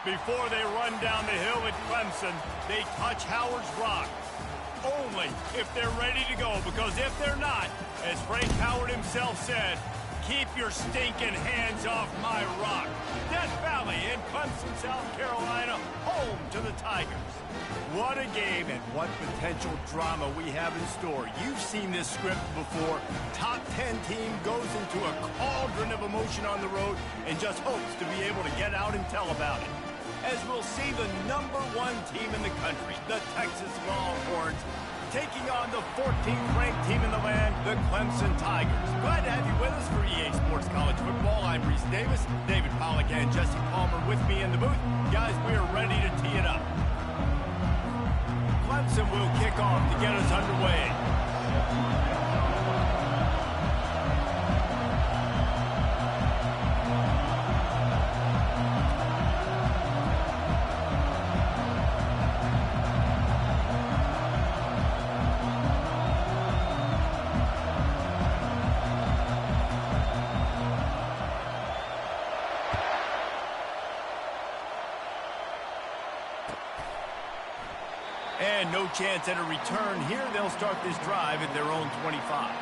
Before they run down the hill at Clemson, they touch Howard's Rock. Only if they're ready to go, because if they're not, as Frank Howard himself said, keep your stinking hands off my rock. Death Valley in Clemson, South Carolina, home to the Tigers. What a game and what potential drama we have in store. You've seen this script before. Top 10 team goes into a cauldron of emotion on the road and just hopes to be able to get out and tell about it. As we'll see the #1 team in the country, the Texas Longhorns, taking on the 14th ranked team in the land, the Clemson Tigers. Glad to have you with us for EA Sports College Football. I'm Reese Davis, David Pollack and Jesse Palmer with me in the booth. Guys, we are ready to tee it up. Clemson will kick off to get us underway. And no chance at a return here. They'll start this drive at their own 25.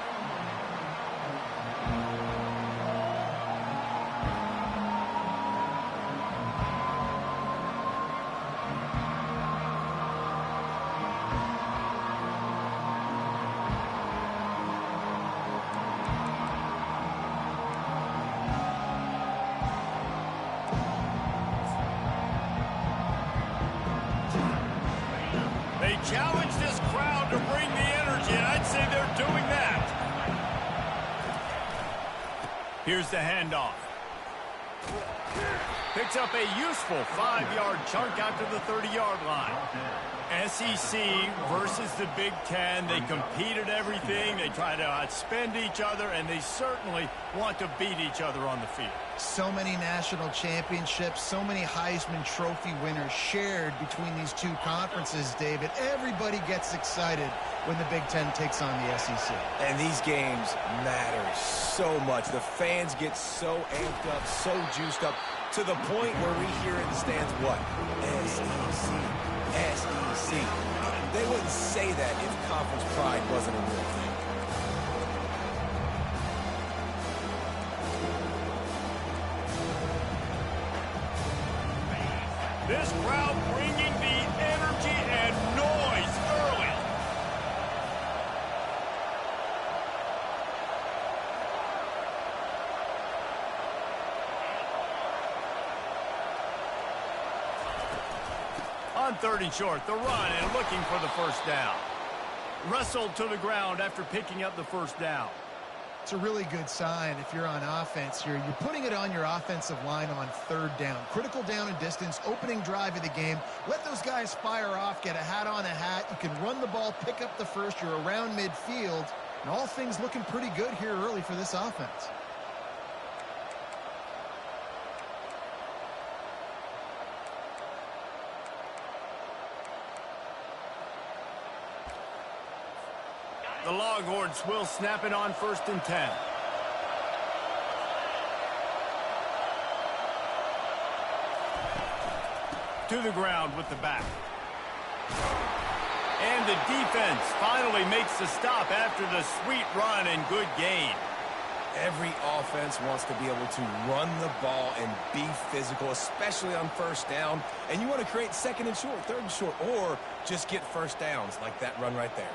They challenge this crowd to bring the energy, and I'd say they're doing that. Here's the handoff. Picks up a useful 5-yard chunk out to the 30-yard line. SEC versus the Big Ten. They compete at everything. They try to outspend each other, and they certainly want to beat each other on the field. So many national championships, so many Heisman Trophy winners shared between these two conferences, David. Everybody gets excited when the Big Ten takes on the SEC. And these games matter so much. The fans get so amped up, so juiced up, to the point where we hear in the stands, what? SEC, SEC. They wouldn't say that if conference pride wasn't a real thing. This crowd bringing the energy and noise early. On 3rd and short, the run and looking for the first down. Wrestled to the ground after picking up the first down. It's a really good sign if you're on offense here. You're putting it on your offensive line on 3rd down. Critical down and distance, opening drive of the game. Let those guys fire off, get a hat on a hat. You can run the ball, pick up the first. You're around midfield. And all things looking pretty good here early for this offense. The Longhorns will snap it on 1st and 10. To the ground with the back. And the defense finally makes the stop after the sweet run and good gain. Every offense wants to be able to run the ball and be physical, especially on 1st down. And you want to create 2nd and short, 3rd and short, or just get first downs like that run right there.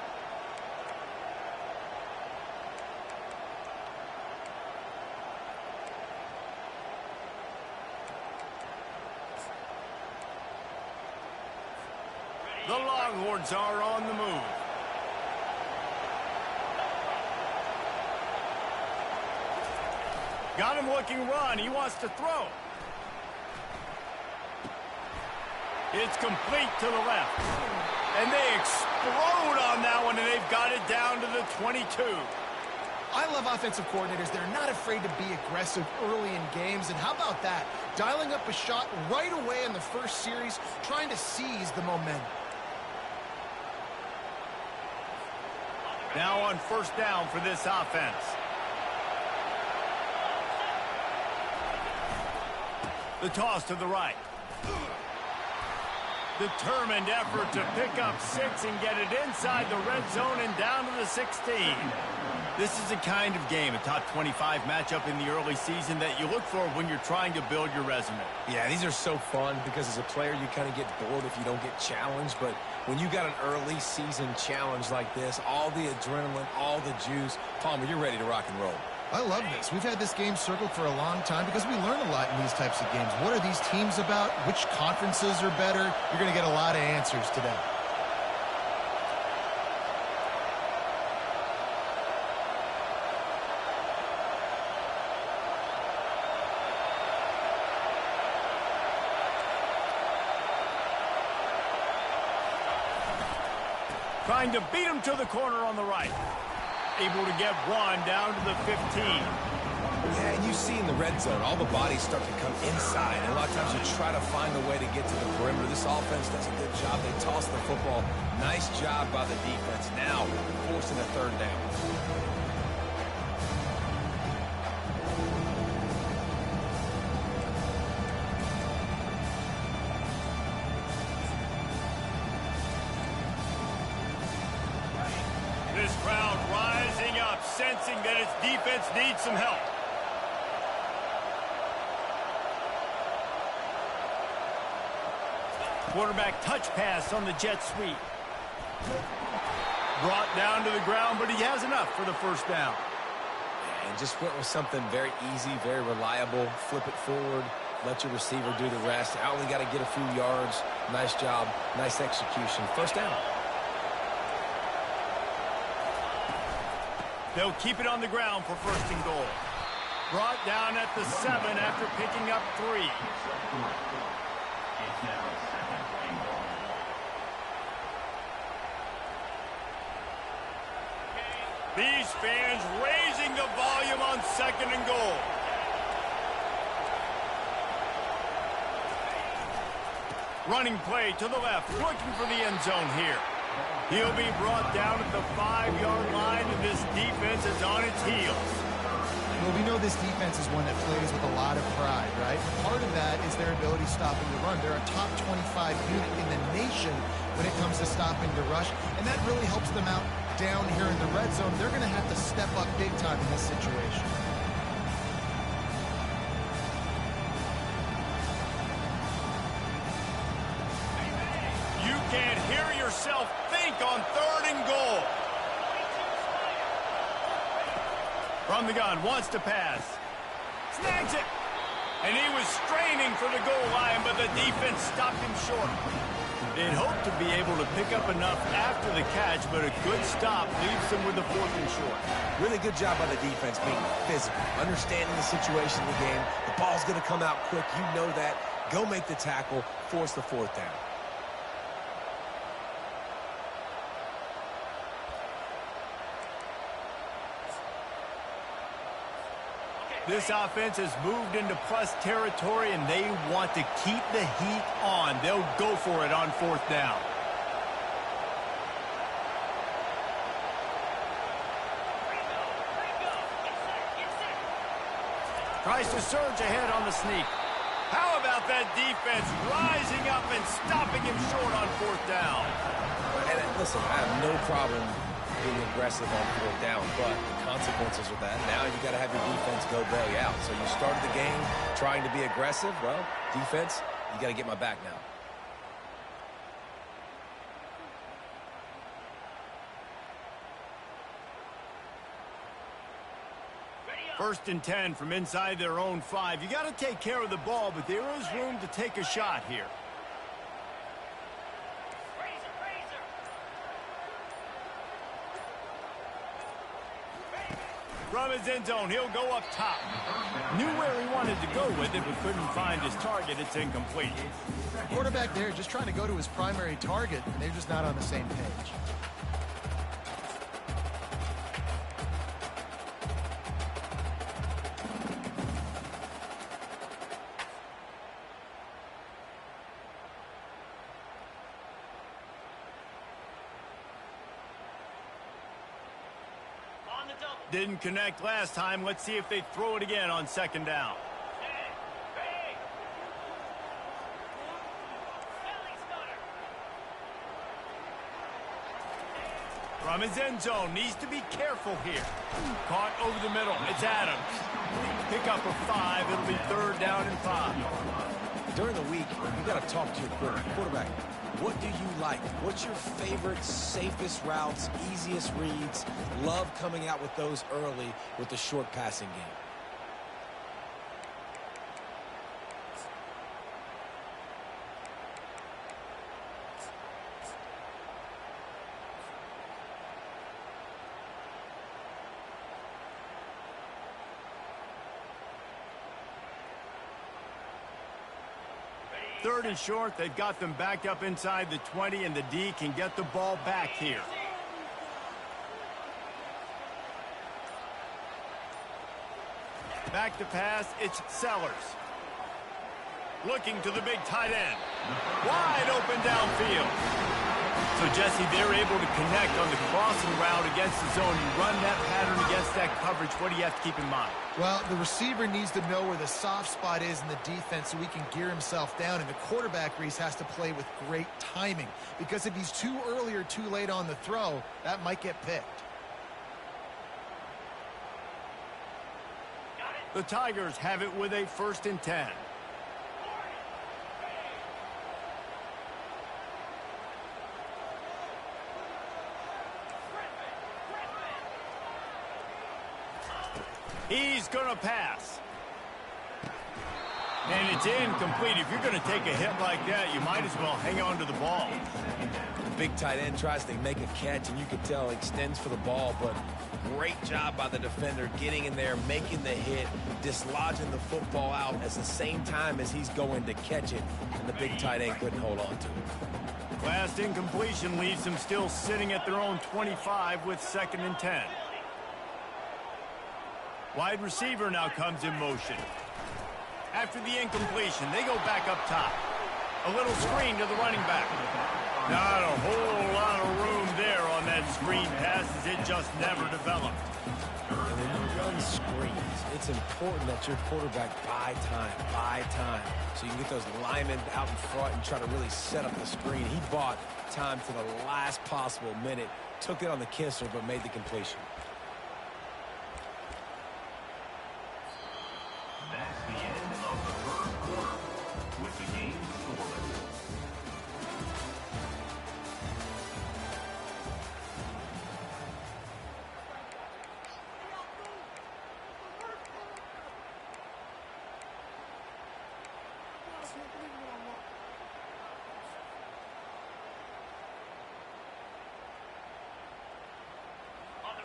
The Longhorns are on the move. Got him looking run. He wants to throw. It's complete to the left. And they explode on that one, and they've got it down to the 22. I love offensive coordinators. They're not afraid to be aggressive early in games. And how about that? Dialing up a shot right away in the first series, trying to seize the momentum. Now on 1st down for this offense. The toss to the right. Determined effort to pick up 6 and get it inside the red zone and down to the 16. This is the kind of game, a top 25 matchup in the early season, that you look for when you're trying to build your resume. Yeah, these are so fun because as a player, you kind of get bored if you don't get challenged. But when you got an early season challenge like this, all the adrenaline, all the juice, Palmer, you're ready to rock and roll. I love this. We've had this game circled for a long time because we learn a lot in these types of games. What are these teams about? Which conferences are better? You're going to get a lot of answers today. Trying to beat him to the corner on the right. Able to get 1 down to the 15. Yeah, and you see in the red zone, all the bodies start to come inside. And a lot of times you try to find a way to get to the perimeter. This offense does a good job. They toss the football. Nice job by the defense. Now forcing a 3rd down. This crowd rising up, sensing that its defense needs some help. Quarterback touch pass on the jet sweep. Brought down to the ground, but he has enough for the 1st down. And just went with something very easy, very reliable. Flip it forward. Let your receiver do the rest. I only got to get a few yards. Nice job. Nice execution. 1st down. They'll keep it on the ground for 1st and goal. Brought down at the 7 after picking up 3. These fans raising the volume on 2nd and goal. Running play to the left, looking for the end zone here. He'll be brought down at the 5-yard line, and this defense is on its heels. Well, we know this defense is one that plays with a lot of pride, right? Part of that is their ability stopping the run. They're a top 25 unit in the nation when it comes to stopping the rush, and that really helps them out down here in the red zone. They're going to have to step up big time in this situation. You can't hear yourself think on 3rd and goal. From the gun, wants to pass. Snags it. And he was straining for the goal line, but the defense stopped him short. They'd hoped to be able to pick up enough after the catch, but a good stop leaves them with the 4th and short. Really good job by the defense being physical, understanding the situation of the game. The ball's going to come out quick. You know that. Go make the tackle, force the 4th down. This offense has moved into plus territory, and they want to keep the heat on. They'll go for it on 4th down. Tries to surge ahead on the sneak. How about that defense rising up and stopping him short on 4th down? And listen, I have no problem being aggressive on 4th down, but the consequences of that, now you got to have your defense go bail you out. So you started the game trying to be aggressive. Well, defense, you got to get my back now. First and 10 from inside their own 5. You got to take care of the ball, but there is room to take a shot here. From his end zone, he'll go up top. Knew where he wanted to go with it, but couldn't find his target. It's incomplete. Quarterback there just trying to go to his primary target, and they're just not on the same page. Didn't connect last time. Let's see if they throw it again on 2nd down. From his end zone, needs to be careful here. Caught over the middle. It's Adams. Pick up a 5. It'll be 3rd down and 5. During the week, you got to talk to your quarterback. What do you like? What's your favorite, safest routes, easiest reads? Love coming out with those early with the short passing game. Third and short, they've got them backed up inside the 20, and the D can get the ball back here. Back to pass, it's Sellers. Looking to the big tight end. Wide open downfield. So, Jesse, they're able to connect on the crossing route against the zone. You run that pattern against that coverage. What do you have to keep in mind? Well, the receiver needs to know where the soft spot is in the defense so he can gear himself down. And the quarterback, Reese, has to play with great timing. Because if he's too early or too late on the throw, that might get picked. The Tigers have it with a 1st and 10. He's going to pass. And it's incomplete. If you're going to take a hit like that, you might as well hang on to the ball. The big tight end tries to make a catch, and you can tell he extends for the ball, but great job by the defender getting in there, making the hit, dislodging the football out at the same time as he's going to catch it, and the big tight end couldn't hold on to it. Last incompletion leaves them still sitting at their own 25 with 2nd and 10. Wide receiver now comes in motion. After the incompletion, they go back up top. A little screen to the running back. Not a whole lot of room there on that screen pass as it just never developed. And when you run screens, it's important that your quarterback buy time. So you can get those linemen out in front and try to really set up the screen. He bought time to the last possible minute, took it on the kisser, but made the completion.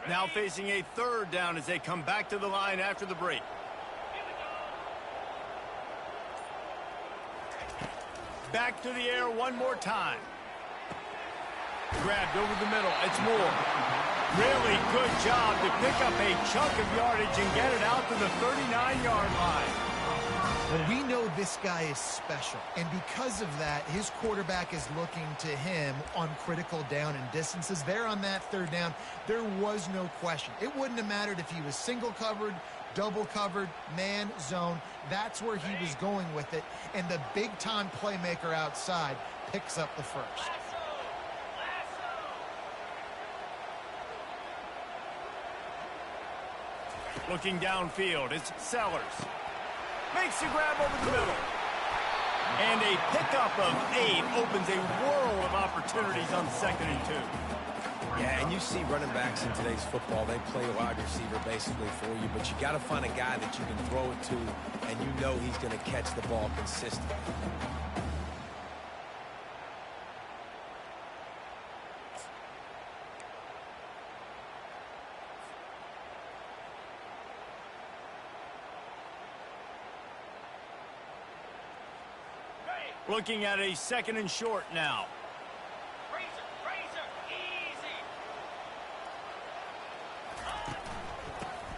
Now facing a 3rd down as they come back to the line after the break. Back to the air one more time. Grabbed over the middle. It's Moore. Really good job to pick up a chunk of yardage and get it out to the 39-yard line. Well, we know this guy is special, and because of that, his quarterback is looking to him on critical down and distances. There on that 3rd down, there was no question. It wouldn't have mattered if he was single covered, double covered, man, zone. That's where he was going with it, and the big-time playmaker outside picks up the first. Looking downfield, it's Sellers. Makes the grab over the middle. And a pickup of 8 opens a world of opportunities on 2nd and 2. Yeah, and you see running backs in today's football, they play a wide receiver basically for you, but you got to find a guy that you can throw it to, and you know he's going to catch the ball consistently. Looking at a 2nd and short now.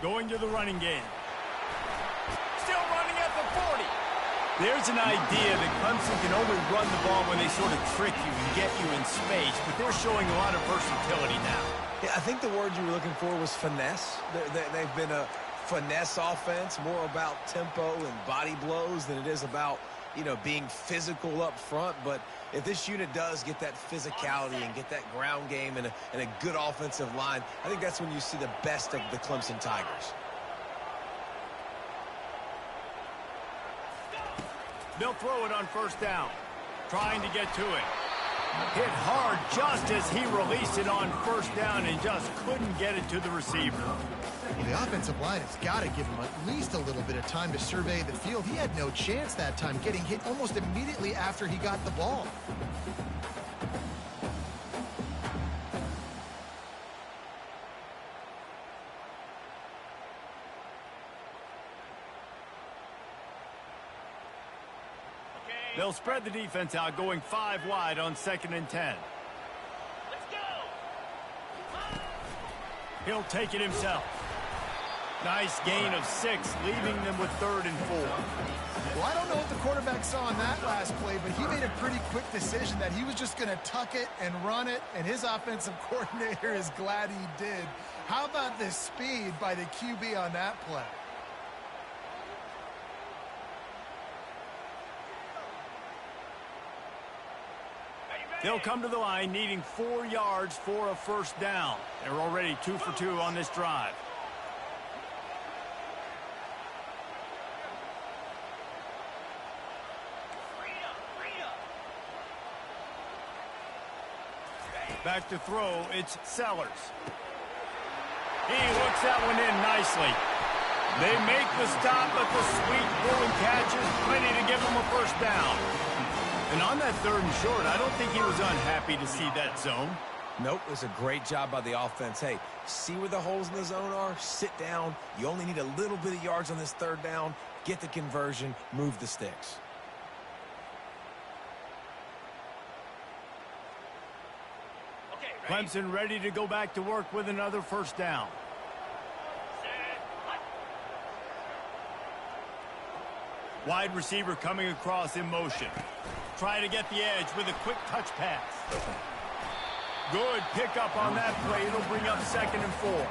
Going to the running game. Still running at the 40. There's an idea that Clemson can only run the ball when they sort of trick you and get you in space, but they're showing a lot of versatility now. Yeah, I think the word you were looking for was finesse. They've been a finesse offense, more about tempo and body blows than it is about being physical up front, but if this unit does get that physicality and get that ground game and a good offensive line, I think that's when you see the best of the Clemson Tigers. They'll throw it on first down, trying to get to it. Hit hard just as he released it on first down and just couldn't get it to the receiver. Well, the offensive line has got to give him at least a little bit of time to survey the field. He had no chance that time, getting hit almost immediately after he got the ball. They'll spread the defense out, going 5 wide on 2nd and 10. Let's go. He'll take it himself. Nice gain of 6, leaving them with 3rd and 4. Well, I don't know what the quarterback saw on that last play, but he made a pretty quick decision that he was just going to tuck it and run it, and his offensive coordinator is glad he did. How about the speed by the QB on that play? They'll come to the line needing 4 yards for a first down. They're already 2 for 2 on this drive. Back to throw, it's Sellers. He hooks that one in nicely. They make the stop, but the sweet throwing catch is plenty to give them a first down. And on that 3rd and short, I don't think he was unhappy to see that zone. Nope, it was a great job by the offense. Hey, see where the holes in the zone are? Sit down. You only need a little bit of yards on this 3rd down. Get the conversion. Move the sticks. Clemson ready to go back to work with another first down. Wide receiver coming across in motion. Trying to get the edge with a quick touch pass. Good pickup on that play. It'll bring up 2nd and 4.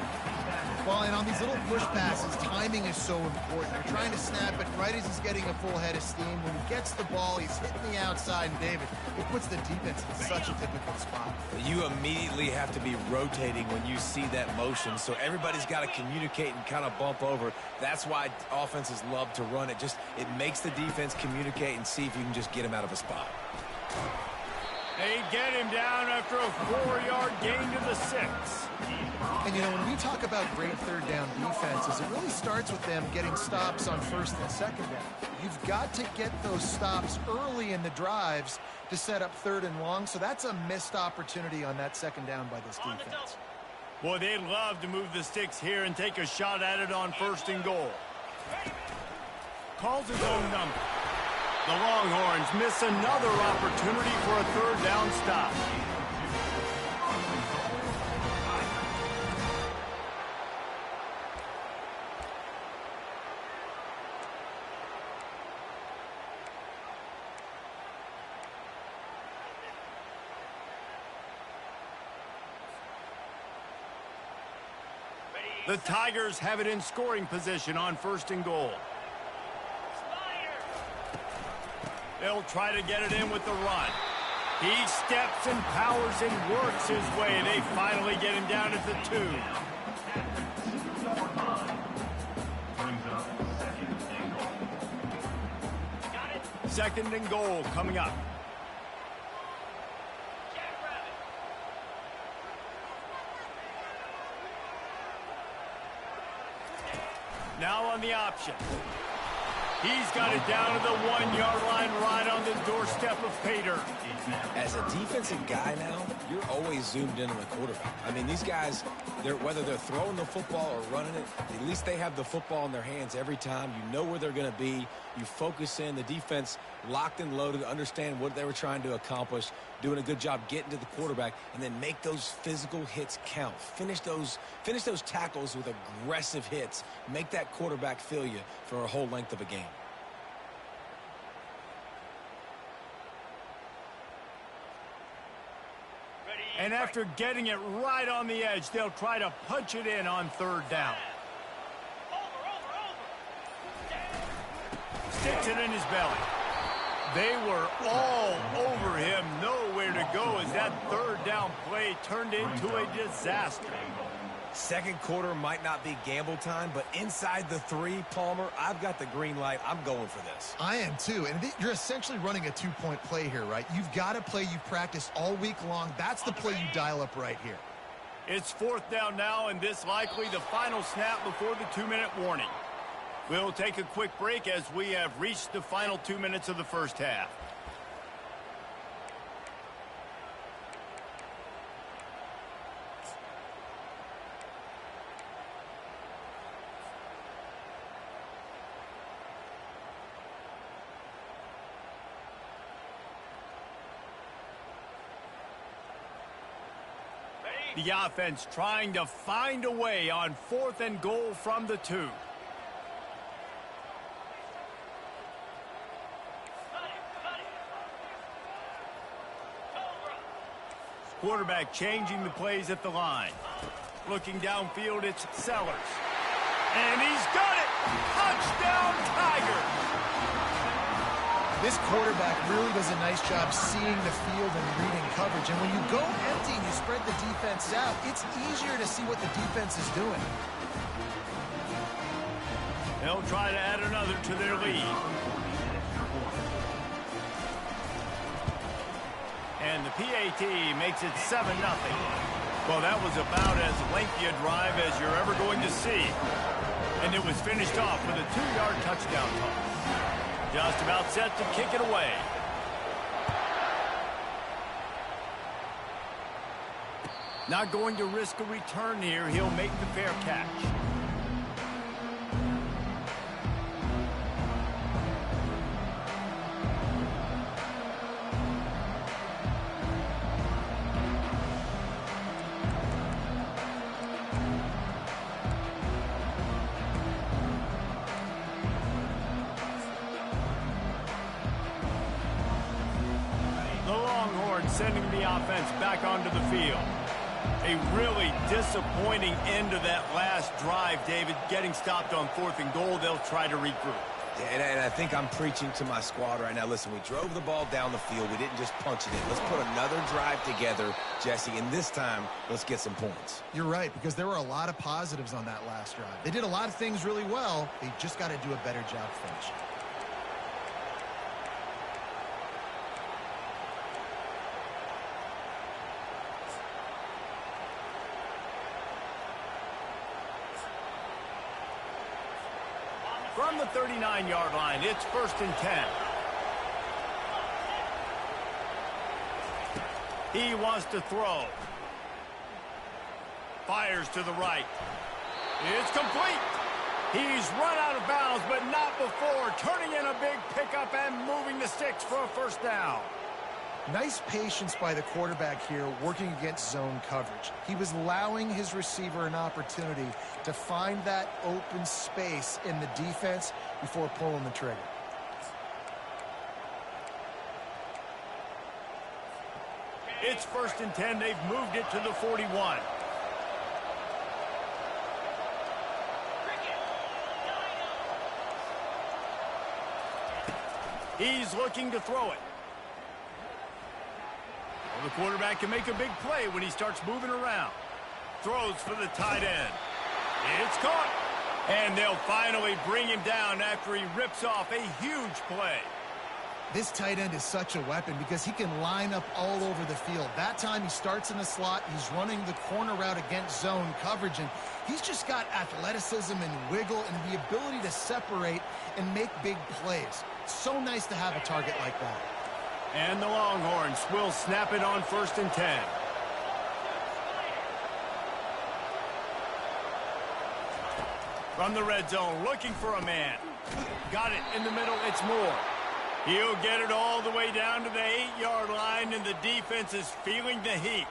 Well, and on these little push passes, timing is so important. You're trying to snap it right as he's getting a full head of steam. When he gets the ball, he's hitting the outside, and David, it puts the defense in such a difficult spot. You immediately have to be rotating when you see that motion, so everybody's got to communicate and kind of bump over. That's why offenses love to run it. It makes the defense communicate and see if you can just get him out of a spot. They get him down after a 4-yard gain to the 6. And, when we talk about great 3rd down defenses, it really starts with them getting stops on 1st and 2nd down. You've got to get those stops early in the drives to set up 3rd and long, so that's a missed opportunity on that 2nd down by this defense. Boy, they'd love to move the sticks here and take a shot at it on 1st and goal. Calls his own number. The Longhorns miss another opportunity for a 3rd down stop. The Tigers have it in scoring position on 1st and goal. They'll try to get it in with the run. He steps and powers and works his way. They finally get him down at the 2. Second and goal coming up. Now on the option. He's got it down to the 1-yard line right on the doorstep of Pater. As a defensive guy now, you're always zoomed in on the quarterback. I mean, these guys, whether they're throwing the football or running it, at least they have the football in their hands every time. You know where they're going to be. You focus in. The defense locked and loaded, understand what they were trying to accomplish, doing a good job getting to the quarterback, and then make those physical hits count. Finish those tackles with aggressive hits. Make that quarterback feel you for a whole length of a game. And after getting it right on the edge, they'll try to punch it in on 3rd down. Sticks it in his belly. They were all over him, nowhere to go as that third down play turned into a disaster. Second quarter might not be gamble time, but inside the 3, Palmer, I've got the green light. I'm going for this. I am too, and you're essentially running a 2-point play here, right? You've got a play you've practiced all week long. That's the play you dial up right here. It's 4th down now, and this likely the final snap before the 2-minute warning. We'll take a quick break as we have reached the final 2 minutes of the first half. The offense trying to find a way on 4th and goal from the 2. Quarterback changing the plays at the line. Looking downfield, it's Sellers. And he's got it! Touchdown, Tigers! This quarterback really does a nice job seeing the field and reading coverage. And when you go empty and you spread the defense out, it's easier to see what the defense is doing. They'll try to add another to their lead. And the PAT makes it 7-0. Well, that was about as lengthy a drive as you're ever going to see. And it was finished off with a 2-yard touchdown toss. Just about set to kick it away. Not going to risk a return here. He'll make the fair catch. Sending the offense back onto the field. A really disappointing end to that last drive, David. Getting stopped on 4th and goal, they'll try to regroup. And I think I'm preaching to my squad right now. Listen, we drove the ball down the field. We didn't just punch it in. Let's put another drive together, Jesse, and this time, let's get some points. You're right, because there were a lot of positives on that last drive. They did a lot of things really well. They just got to do a better job finishing. From the 39-yard line, it's 1st and 10. He wants to throw. Fires to the right. It's complete. He's run out of bounds, but not before turning in a big pickup and moving the sticks for a 1st down. Nice patience by the quarterback here working against zone coverage. He was allowing his receiver an opportunity to find that open space in the defense before pulling the trigger. It's 1st and 10. They've moved it to the 41. He's looking to throw it. Well, the quarterback can make a big play when he starts moving around. Throws for the tight end. It's caught. And they'll finally bring him down after he rips off a huge play. This tight end is such a weapon because he can line up all over the field. That time he starts in the slot. He's running the corner route against zone coverage, and he's just got athleticism and wiggle and the ability to separate and make big plays. So nice to have a target like that. And the Longhorns will snap it on 1st and 10. From the red zone, looking for a man. Got it in the middle, it's Moore. He'll get it all the way down to the 8-yard line, and the defense is feeling the heat.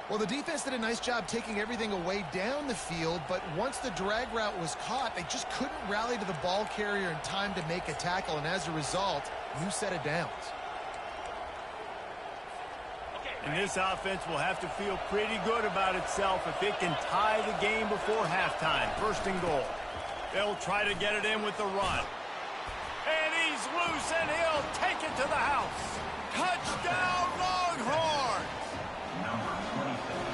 Well, the defense did a nice job taking everything away down the field, but once the drag route was caught, they just couldn't rally to the ball carrier in time to make a tackle, and as a result, new set of downs. And this offense will have to feel pretty good about itself if it can tie the game before halftime. 1st and goal. They'll try to get it in with the run. And he's loose, and he'll take it to the house. Touchdown, Longhorns!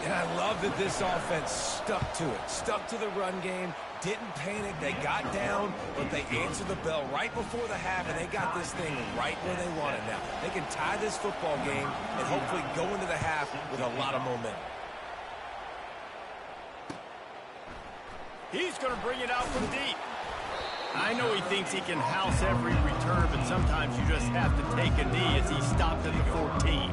And I love that this offense stuck to it, stuck to the run game, didn't panic. They got down, but they answered the bell right before the half, and they got this thing right where they want it now. They can tie this football game and hopefully go into the half with a lot of momentum. He's going to bring it out from deep. I know he thinks he can house every return, but sometimes you just have to take a knee as he stopped at the 14.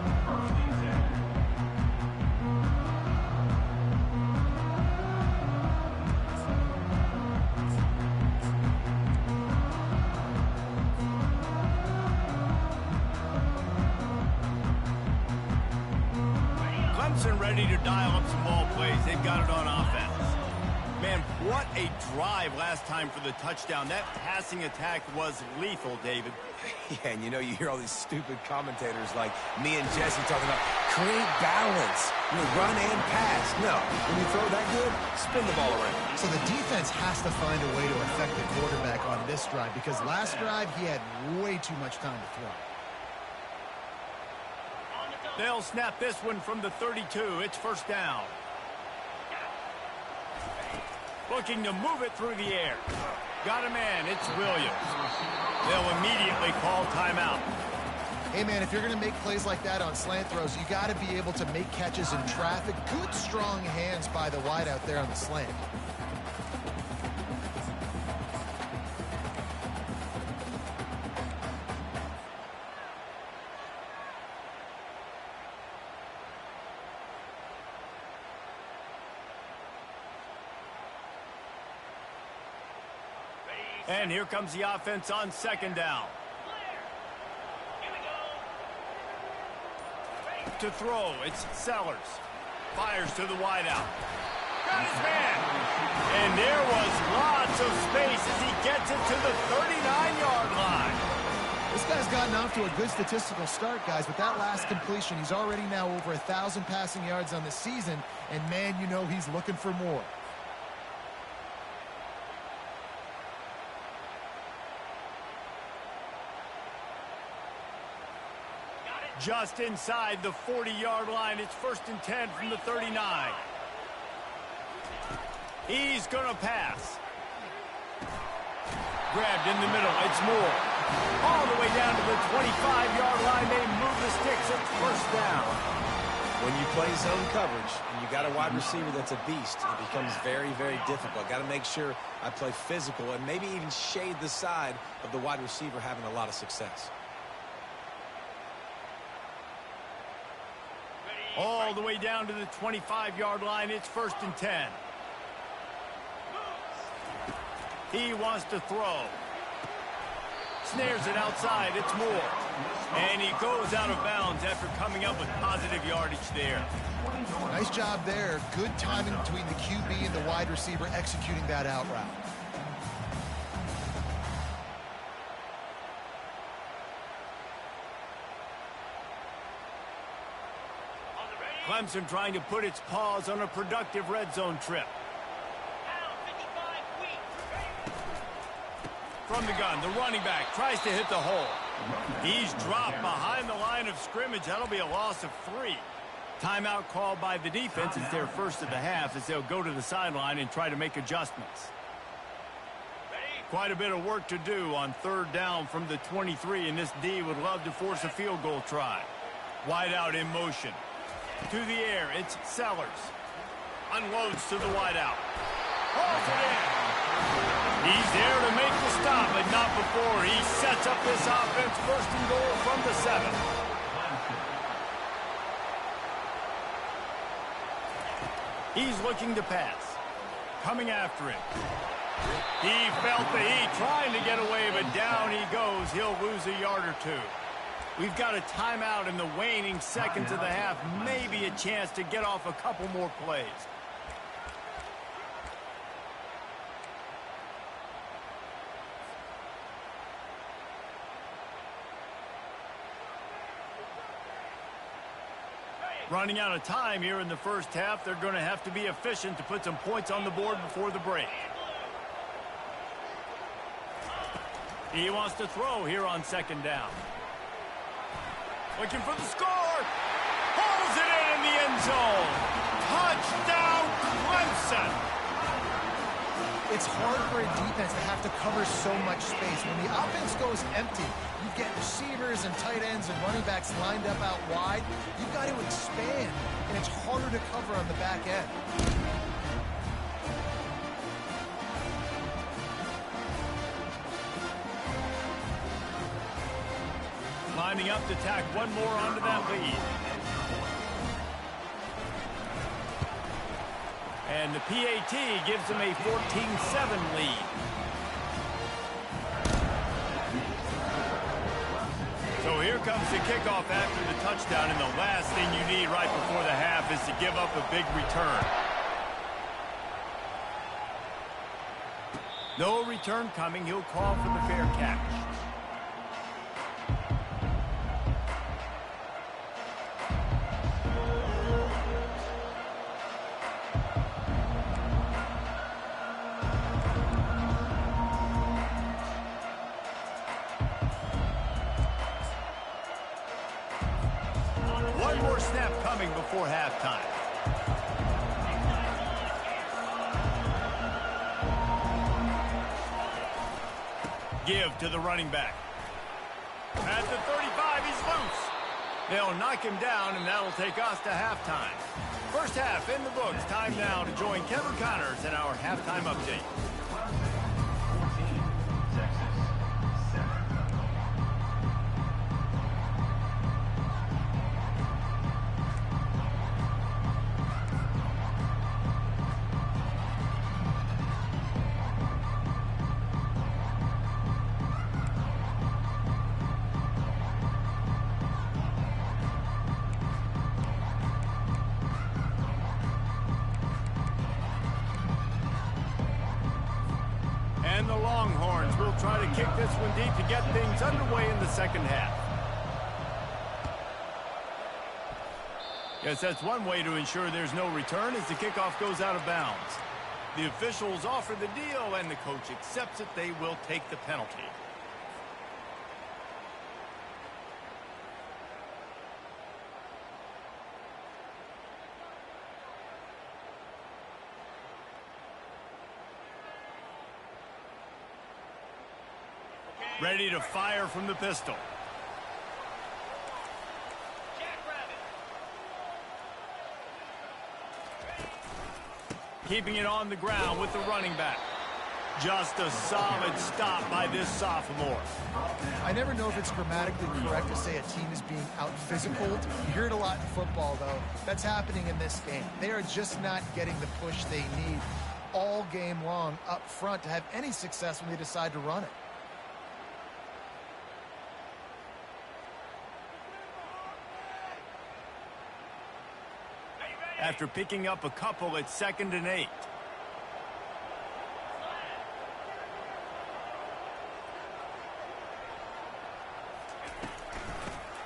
Clemson ready to dial up some ball plays. They've got it on offense. Man, what a drive last time for the touchdown. That passing attack was lethal, David. Yeah, and you hear all these stupid commentators like me and Jesse talking about create balance, run and pass. No, when you throw that good, spin the ball around. So the defense has to find a way to affect the quarterback on this drive because last drive he had way too much time to throw. They'll snap this one from the 32. It's first down. Looking to move it through the air. Got a man. It's Williams. They'll immediately call timeout. Hey, man, if you're going to make plays like that on slant throws, you got to be able to make catches in traffic. Good, strong hands by the wide out there on the slant. And here comes the offense on second down. To throw, it's Sellers. Fires to the wideout. Got his man. And there was lots of space as he gets it to the 39-yard line. This guy's gotten off to a good statistical start, guys. With that last completion, he's already now over 1,000 passing yards on the season. And, man, he's looking for more. Just inside the 40-yard line. It's first and 10 from the 39. He's going to pass. Grabbed in the middle. It's Moore. All the way down to the 25-yard line. They move the sticks. It's first down. When you play zone coverage and you got a wide receiver that's a beast, it becomes very, very difficult. Got to make sure I play physical and maybe even shade the side of the wide receiver having a lot of success. All the way down to the 25-yard line. It's first and 10. He wants to throw. Snares it outside. It's Moore. And he goes out of bounds after coming up with positive yardage there. Nice job there. Good timing between the QB and the wide receiver executing that out route. Clemson trying to put its paws on a productive red zone trip. From the gun, the running back tries to hit the hole. He's dropped behind the line of scrimmage. That'll be a loss of 3. Timeout called by the defense. It's their first of the half as they'll go to the sideline and try to make adjustments. Quite a bit of work to do on third down from the 23, and this D would love to force a field goal try. Wide out in motion. To the air, it's Sellers. Unloads to the wideout. Hauls it in. He's there to make the stop, but not before he sets up this offense first and goal from the 7. He's looking to pass. Coming after it. He felt the heat, trying to get away, but down he goes. He'll lose a yard or 2. We've got a timeout in the waning seconds of the half. Maybe a chance to get off a couple more plays. Running out of time here in the first half. They're going to have to be efficient to put some points on the board before the break. He wants to throw here on second down. Looking for the score. Pulls it in the end zone. Touchdown, Clemson. It's hard for a defense to have to cover so much space. When the offense goes empty, you get receivers and tight ends and running backs lined up out wide. You've got to expand, and it's harder to cover on the back end. Lining up to tack one more onto that lead. And the PAT gives them a 14-7 lead. So here comes the kickoff after the touchdown, and the last thing you need right before the half is to give up a big return. No return coming. He'll call for the fair catch. One more snap coming before halftime. Give to the running back. At the 35, he's loose. They'll knock him down, and that'll take us to halftime. First half in the books. Time now to join Kevin Connors in our halftime update. And the Longhorns will try to kick this one deep to get things underway in the second half. Yes, that's one way to ensure there's no return as the kickoff goes out of bounds. The officials offer the deal, and the coach accepts it. They will take the penalty. Ready to fire from the pistol. Keeping it on the ground with the running back. Just a solid stop by this sophomore. I never know if it's grammatically correct to say a team is being out-physical. You hear it a lot in football, though. That's happening in this game. They are just not getting the push they need all game long up front to have any success when they decide to run it. After picking up a couple at 2nd and 8.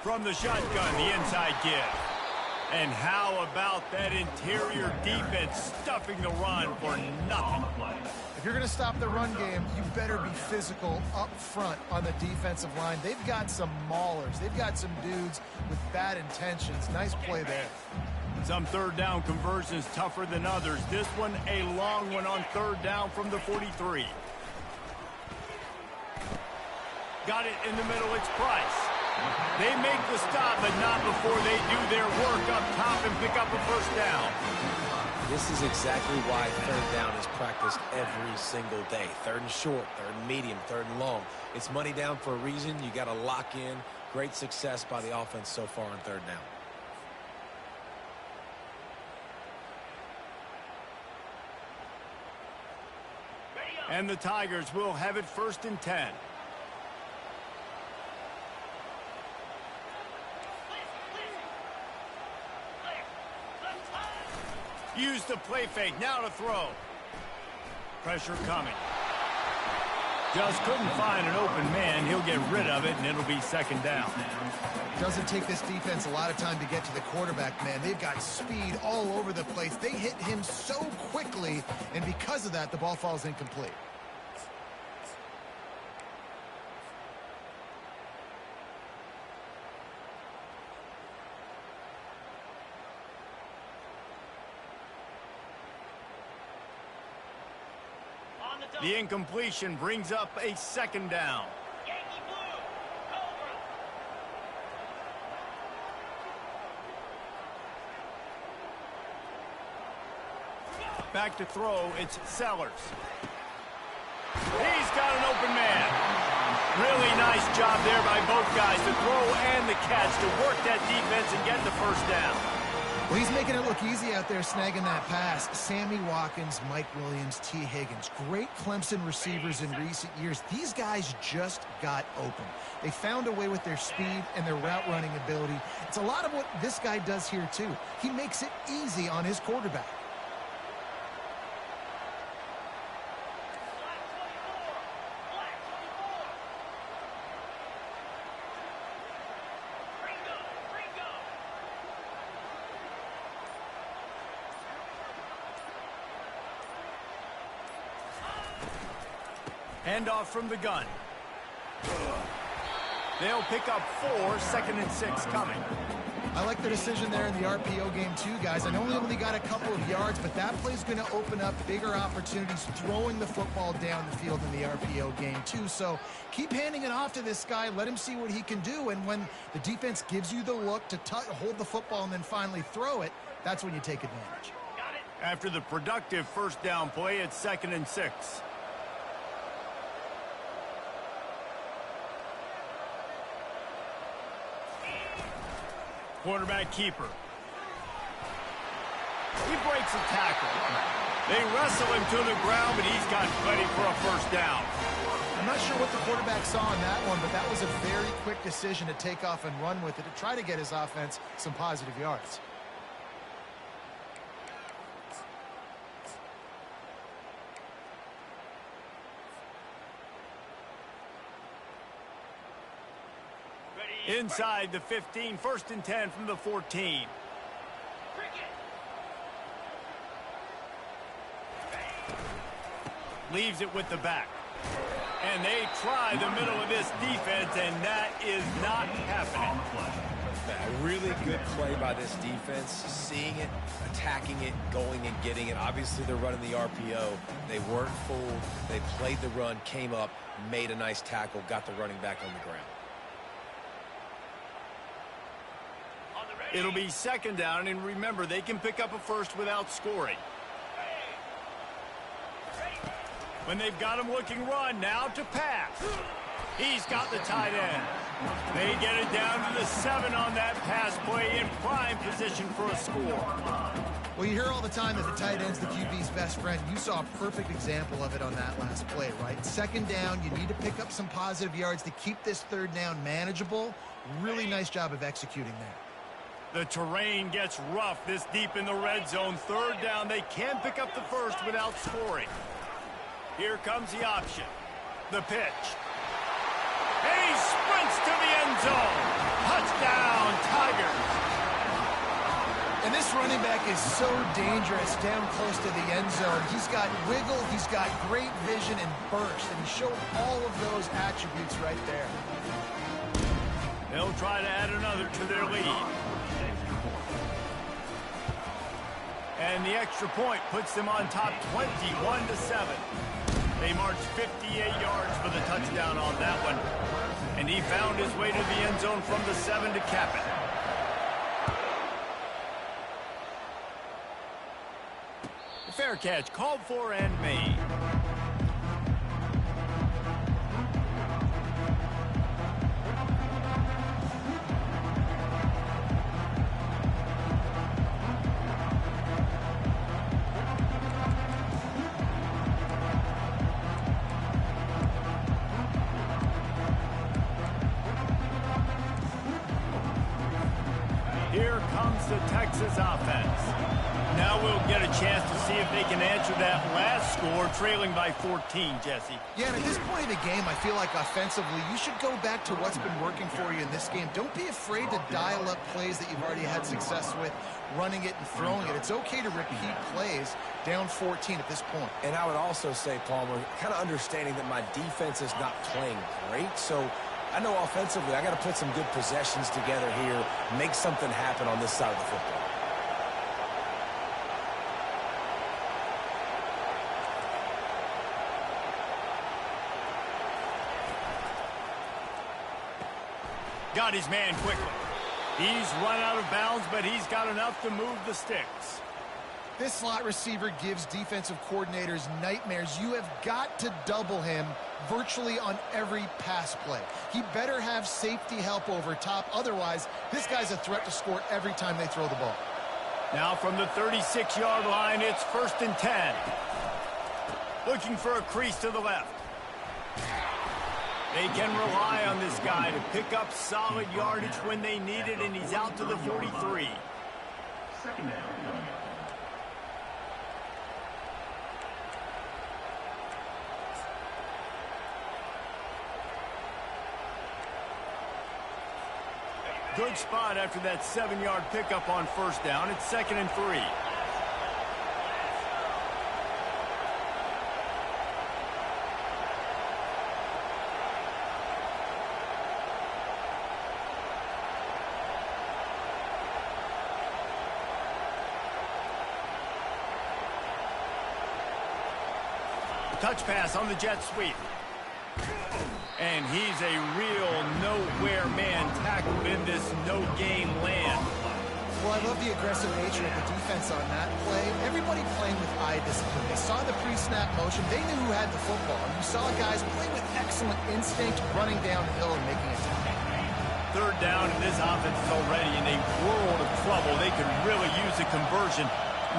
From the shotgun, the inside give. And how about that interior defense stuffing the run for nothing? If you're going to stop the run game, you better be physical up front on the defensive line. They've got some maulers. They've got some dudes with bad intentions. Nice play there. Some third down conversions tougher than others. This one a long one on 3rd down from the 43. Got it in the middle, it's Price. They make the stop, but not before they do their work up top and pick up a 1st down. This is exactly why 3rd down is practiced every single day. 3rd and short, 3rd and medium, 3rd and long. It's money down for a reason. You got to lock in. Great success by the offense so far on 3rd down. And the Tigers will have it 1st and 10. Use the play fake, now to throw. Pressure coming. Just couldn't find an open man. He'll get rid of it, and it'll be 2nd down. Doesn't take this defense a lot of time to get to the quarterback, man. They've got speed all over the place. They hit him so quickly, and because of that, the ball falls incomplete. The incompletion brings up a 2nd down. Yankee Blue, Cobra. Back to throw, it's Sellers. He's got an open man. Really nice job there by both guys, the throw and the catch, to work that defense and get the 1st down. Well, he's making it look easy out there snagging that pass. Sammy Watkins, Mike Williams, T. Higgins. Great Clemson receivers in recent years. These guys just got open. They found a way with their speed and their route running ability. It's a lot of what this guy does here, too. He makes it easy on his quarterback. Black 24. Ringo. Handoff from the gun. They'll pick up 4, 2nd and 6 coming. I like the decision there in the RPO game too, guys. I know we only got a couple of yards, but that play's going to open up bigger opportunities throwing the football down the field in the RPO game too. So keep handing it off to this guy. Let him see what he can do. And when the defense gives you the look to hold the football and then finally throw it, that's when you take advantage. Got it. After the productive 1st down play, it's 2nd and 6. Quarterback keeper. He breaks a tackle. They wrestle him to the ground, but he's got plenty for a 1st down. I'm not sure what the quarterback saw in that one, but that was a very quick decision to take off and run with it to try to get his offense some positive yards. Inside the 15, 1st and 10 from the 14. Cricket. Leaves it with the back. And they try the middle of this defense, and that is not happening. A really good play by this defense, seeing it, attacking it, going and getting it. Obviously, they're running the RPO. They weren't fooled. They played the run, came up, made a nice tackle, got the running back on the ground. It'll be 2nd down, and remember, they can pick up a 1st without scoring. When they've got him looking run, now to pass. He's got the tight end. They get it down to the 7 on that pass play in prime position for a score. Well, you hear all the time that the tight end's the QB's best friend. You saw a perfect example of it on that last play, right? 2nd down, you need to pick up some positive yards to keep this 3rd down manageable. Really nice job of executing there. The terrain gets rough this deep in the red zone. 3rd down, they can pick up the 1st without scoring. Here comes the option. The pitch. And he sprints to the end zone. Touchdown, Tigers. And this running back is so dangerous down close to the end zone. He's got wiggle, he's got great vision and burst, and he showed all of those attributes right there. They'll try to add another to their lead. And the extra point puts them on top 21-7. They marched 58 yards for the touchdown on that one. And he found his way to the end zone from the 7 to cap it. Fair catch called for and made. Here comes the Texas offense. Now we'll get a chance to see if they can answer that last score, trailing by 14, Jesse. Yeah, and at this point of the game, I feel like offensively, you should go back to what's been working for you in this game. Don't be afraid to dial up plays that you've already had success with, running it and throwing it. It's okay to repeat plays down 14 at this point. And I would also say, Palmer, kind of understanding that my defense is not playing great, so I know offensively I got to put some good possessions together here, make something happen on this side of the football. Got his man quickly. He's run out of bounds, but he's got enough to move the sticks. This slot receiver gives defensive coordinators nightmares. You have got to double him virtually on every pass play. He better have safety help over top. Otherwise, this guy's a threat to score every time they throw the ball. Now from the 36-yard line, it's 1st and 10. Looking for a crease to the left. They can rely on this guy to pick up solid yardage when they need it, and he's out to the 43. Second down. Good spot after that 7-yard pickup on 1st down. It's 2nd and 3. Touch pass on the jet sweep. And he's a real nowhere man tackled in this no-game land. Well, I love the aggressive nature of the defense on that play. Everybody playing with eye discipline. They saw the pre-snap motion. They knew who had the football. And you saw guys play with excellent instinct, running downhill and making a tackle. 3rd down, and this offense is already in a world of trouble. They could really use a conversion,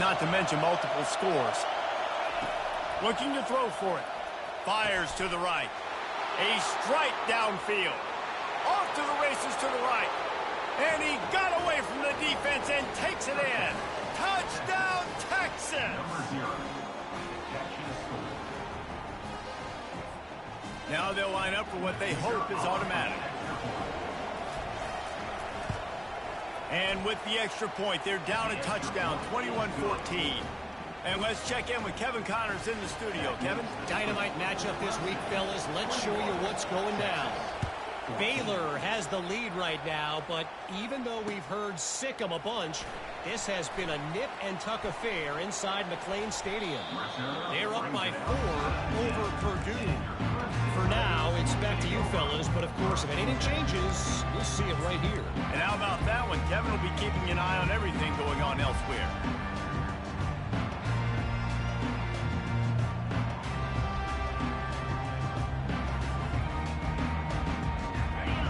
not to mention multiple scores. Looking to throw for it. Fires to the right. A strike downfield. Off to the races to the right. And he got away from the defense and takes it in. Touchdown, Texas! Now they'll line up for what they hope is automatic. And with the extra point, they're down a touchdown, 21-14. And let's check in with Kevin Connors in the studio. Kevin? Dynamite matchup this week, fellas. Let's show you what's going down. Baylor has the lead right now, but even though we've heard sick 'em a bunch, this has been a nip-and-tuck affair inside McLean Stadium. They're up by 4 over Purdue. For now, it's back to you, fellas, but of course, if anything changes, you'll see it right here. And how about that one? Kevin will be keeping an eye on everything going on elsewhere.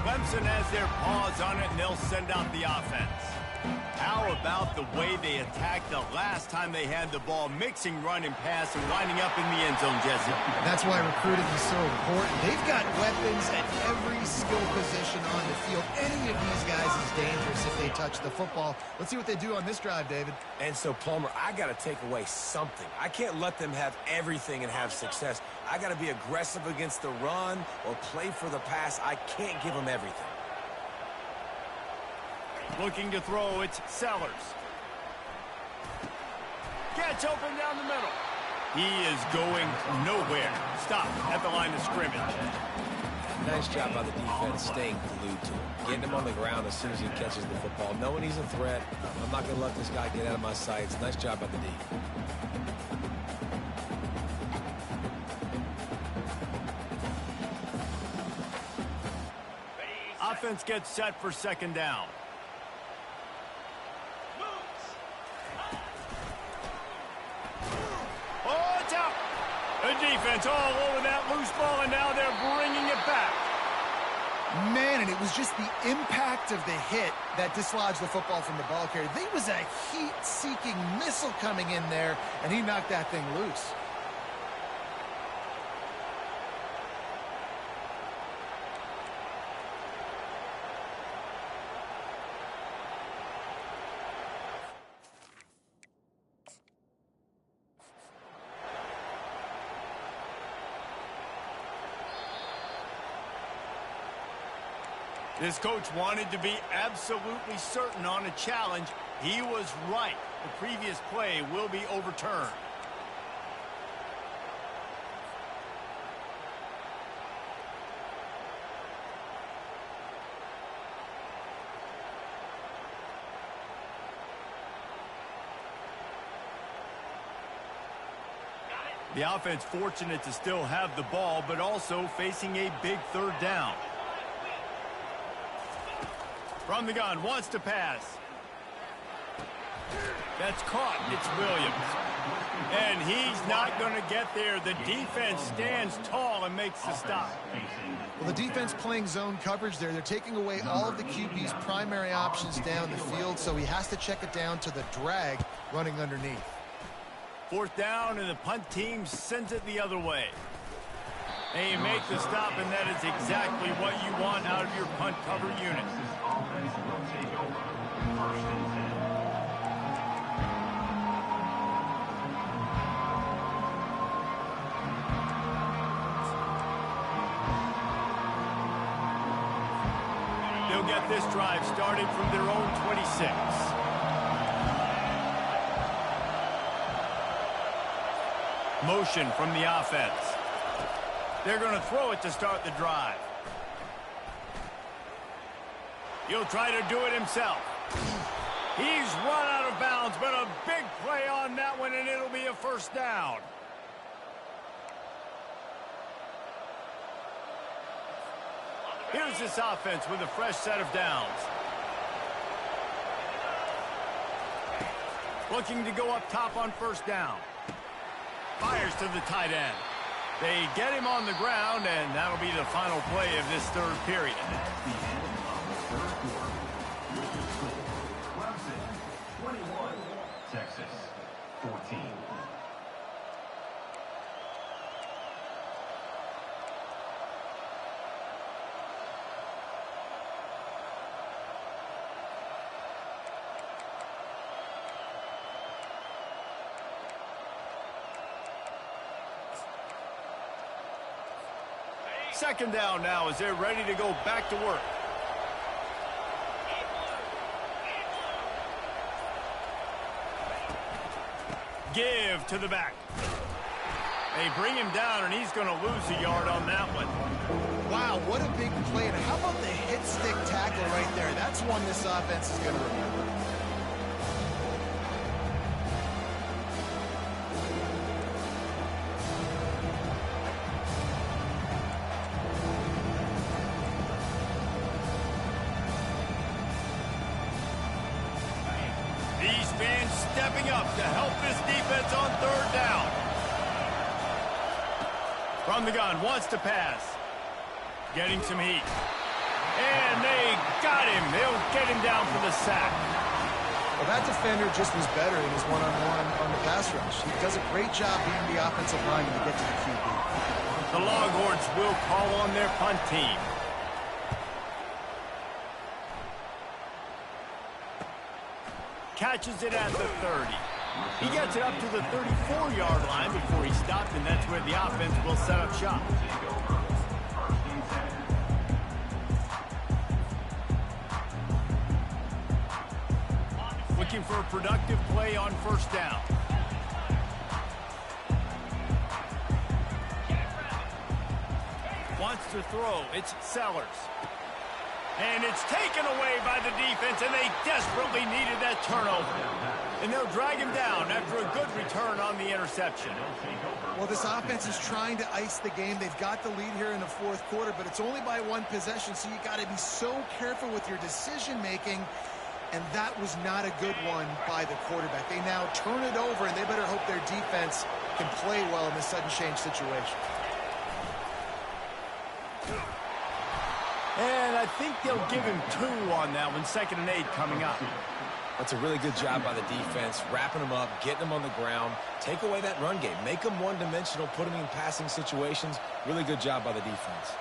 Clemson has their paws on it, and they'll send out the offense. How about the way they attacked the last time they had the ball, mixing run and pass and winding up in the end zone, Jesse? That's why recruiting is so important. They've got weapons at every skill position on the field. Any of these guys is dangerous if they touch the football. Let's see what they do on this drive, David. And so, Palmer, I got to take away something. I can't let them have everything and have success. I got to be aggressive against the run or play for the pass. I can't give them everything. Looking to throw, it's Sellers. Catch open down the middle. He is going nowhere. Stop at the line of scrimmage. Nice job by the defense staying glued to him. Getting him on the ground as soon as he catches the football. Knowing he's a threat. I'm not going to let this guy get out of my sights. Nice job by the D. Offense gets set for 2nd down. Oh, it's out. The defense all over that loose ball, and now they're bringing it back. Man, and it was just the impact of the hit that dislodged the football from the ball carrier. There was a heat-seeking missile coming in there, and he knocked that thing loose. This coach wanted to be absolutely certain on a challenge. He was right. The previous play will be overturned. The offense fortunate to still have the ball, but also facing a big 3rd down. From the gun, wants to pass. That's caught. It's Williams. And he's not going to get there. The defense stands tall and makes the stop. Well, the defense playing zone coverage there. They're taking away all of the QB's primary options down the field, so he has to check it down to the drag running underneath. Fourth down, and the punt team sends it the other way. And you make the stop, and that is exactly what you want out of your punt cover unit. Offense will take over. First and 10. They'll get this drive started from their own 26. Motion from the offense. They're going to throw it to start the drive. He'll try to do it himself. He's run out of bounds, but a big play on that one, and it'll be a first down. Here's this offense with a fresh set of downs. Looking to go up top on first down. Fires to the tight end. They get him on the ground, and that'll be the final play of this third period. That's the end of the third quarter. Clemson, 21. Texas, 14. Second down now as they're ready to go back to work. Give to the back. They bring him down, and he's going to lose a yard on that one. Wow, what a big play. And how about the hit stick tackle right there? That's one this offense is going to remember. These fans stepping up to help this defense on third down. From the gun, wants to pass. Getting some heat. And they got him. They'll get him down for the sack. Well, that defender just was better in his one-on-one on the pass rush. He does a great job being the offensive lineman to get to the QB. The Longhorns will call on their punt team. Catches it at the 30. He gets it up to the 34-yard line before he stopped, and that's where the offense will set up shop. Looking for a productive play on first down. Wants to throw. It's Sellers. And it's taken away by the defense, and they desperately needed that turnover. And they'll drag him down after a good return on the interception. Well, this offense is trying to ice the game. They've got the lead here in the fourth quarter, but it's only by one possession, so you got to be so careful with your decision-making. And that was not a good one by the quarterback. They now turn it over, and they better hope their defense can play well in this sudden change situation. And I think they'll give him 2 on that one. 2nd and 8 coming up. That's a really good job by the defense, wrapping them up, getting them on the ground. Take away that run game. Make them one-dimensional, put them in passing situations. Really good job by the defense.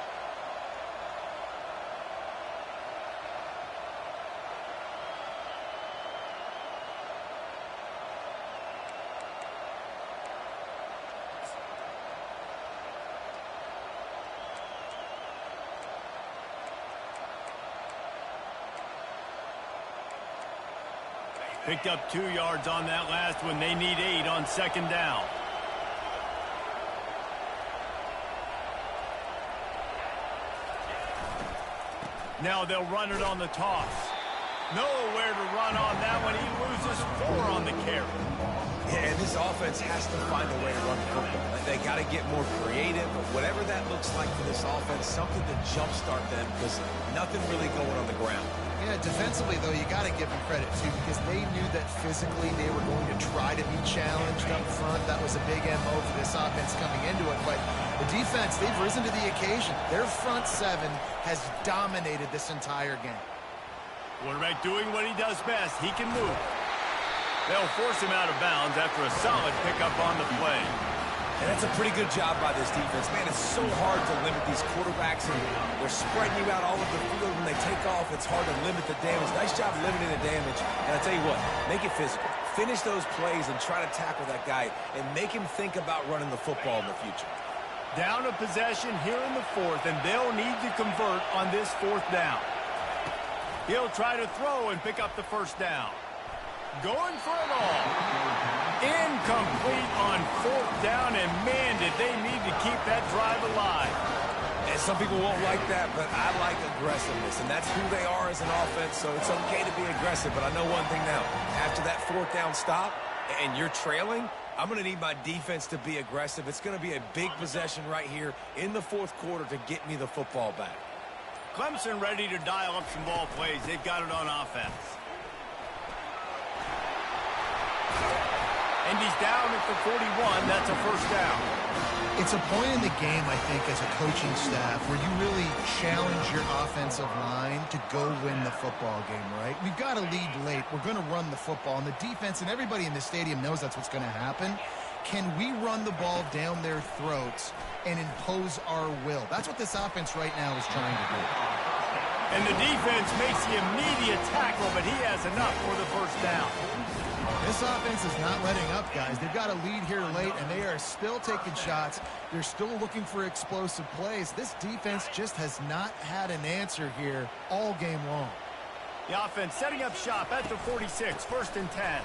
Picked up 2 yards on that last one. They need 8 on 2nd down. Now they'll run it on the toss. Nowhere to run on that one. He loses 4 on the carry. Yeah, and this offense has to find a way to run the football. They got to get more creative, but whatever that looks like for this offense, something to jumpstart them because nothing really going on the ground. Yeah, defensively, though, you got to give them credit, too, because they knew that physically they were going to try to be challenged up front. That was a big MO for this offense coming into it. But the defense, they've risen to the occasion. Their front seven has dominated this entire game. Quarterback doing what he does best. He can move. They'll force him out of bounds after a solid pickup on the play. And that's a pretty good job by this defense. Man, it's so hard to limit these quarterbacks, and they're spreading you out all over the field. When they take off, it's hard to limit the damage. Nice job limiting the damage. And I'll tell you what, make it physical. Finish those plays and try to tackle that guy and make him think about running the football in the future. Down a possession here in the fourth, and they'll need to convert on this fourth down. He'll try to throw and pick up the first down. Going for it all. Incomplete on fourth down, and man, did they need to keep that drive alive. And some people won't like that, but I like aggressiveness, and that's who they are as an offense, so it's okay to be aggressive. But I know one thing now. After that fourth down stop and you're trailing, I'm going to need my defense to be aggressive. It's going to be a big possession right here in the fourth quarter to get me the football back. Clemson ready to dial up some ball plays. They've got it on offense. And he's down at the 41. That's a first down. It's a point in the game, I think, as a coaching staff where you really challenge your offensive line to go win the football game, right? We've got to lead late. We're going to run the football. And the defense and everybody in the stadium knows that's what's going to happen. Can we run the ball down their throats and impose our will? That's what this offense right now is trying to do. And the defense makes the immediate tackle, but he has enough for the first down. This offense is not letting up, guys. They've got a lead here late, and they are still taking shots. They're still looking for explosive plays. This defense just has not had an answer here all game long. The offense setting up shop at the 46, first and 10.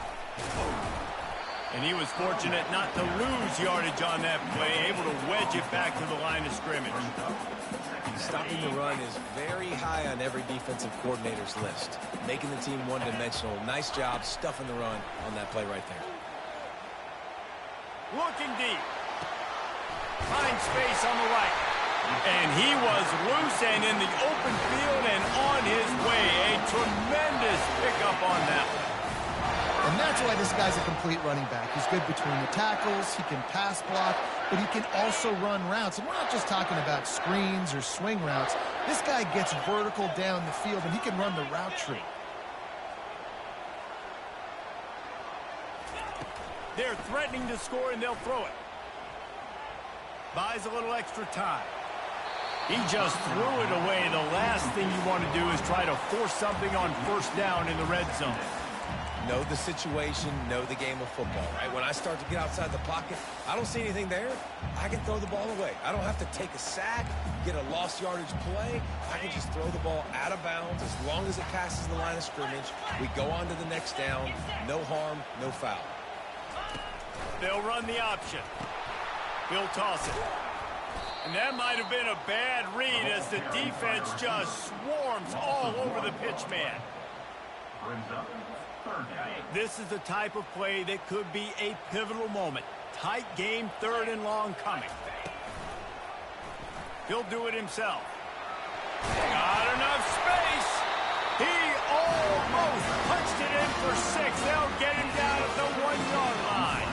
And he was fortunate not to lose yardage on that play, able to wedge it back to the line of scrimmage. Stopping the run is very high on every defensive coordinator's list. Making the team one-dimensional. Nice job stuffing the run on that play right there. Looking deep. Finds space on the right. And he was loose and in the open field and on his way. A tremendous pickup on that one. And that's why this guy's a complete running back. He's good between the tackles, he can pass block, but he can also run routes. And we're not just talking about screens or swing routes. This guy gets vertical down the field, and he can run the route tree. They're threatening to score, and they'll throw it. Buys a little extra time. He just threw it away. The last thing you want to do is try to force something on first down in the red zone. Know the situation, know the game of football, right? When I start to get outside the pocket, I don't see anything there. I can throw the ball away. I don't have to take a sack, get a lost yardage play. I can just throw the ball out of bounds as long as it passes the line of scrimmage. We go on to the next down. No harm, no foul. They'll run the option. He'll toss it. And that might have been a bad read as the defense just swarms all over the pitch man. Brings up third down. This is the type of play that could be a pivotal moment. Tight game, third and long coming. He'll do it himself. Got enough space. He almost punched it in for 6. They'll get him down at the 1-yard line.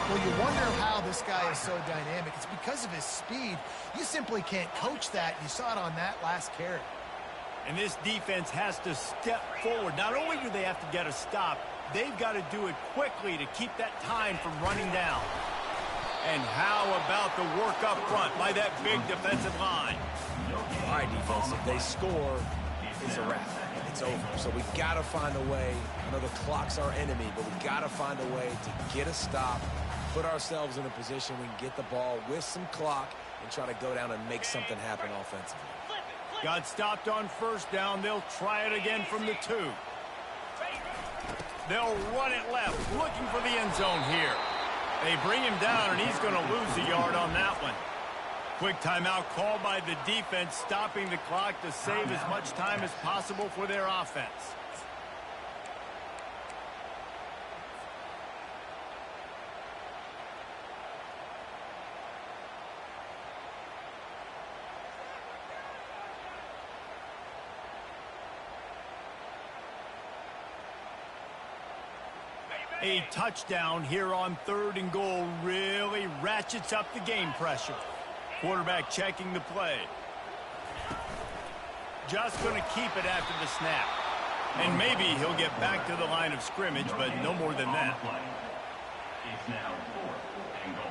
Well, you wonder how this guy is so dynamic. It's because of his speed. You simply can't coach that. You saw it on that last carry. And this defense has to step forward. Not only do they have to get a stop, they've got to do it quickly to keep that time from running down. And how about the work up front by that big defensive line? All right, defense, if they score, it's a wrap. It's over. So we got to find a way. I know the clock's our enemy, but we got to find a way to get a stop, put ourselves in a position we can get the ball with some clock and try to go down and make something happen offensively. Got stopped on first down. They'll try it again from the 2. They'll run it left, looking for the end zone here. They bring him down, and he's going to lose a yard on that one. Quick timeout called by the defense, stopping the clock to save as much time as possible for their offense. A touchdown here on 3rd and goal really ratchets up the game pressure. Quarterback checking the play. Just going to keep it after the snap. And maybe he'll get back to the line of scrimmage, but no more than that. It's now 4th and goal.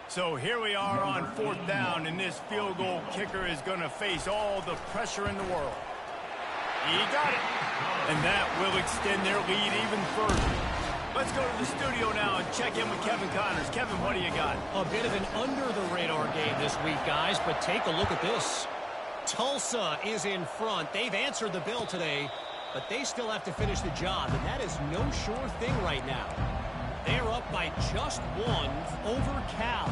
So here we are on 4th down, and this field goal kicker is going to face all the pressure in the world. He got it. And that will extend their lead even further. Let's go to the studio now and check in with Kevin Connors. Kevin, what do you got? A bit of an under-the-radar game this week, guys, but take a look at this. Tulsa is in front. They've answered the bell today, but they still have to finish the job, and that is no sure thing right now. They're up by just 1 over Cal.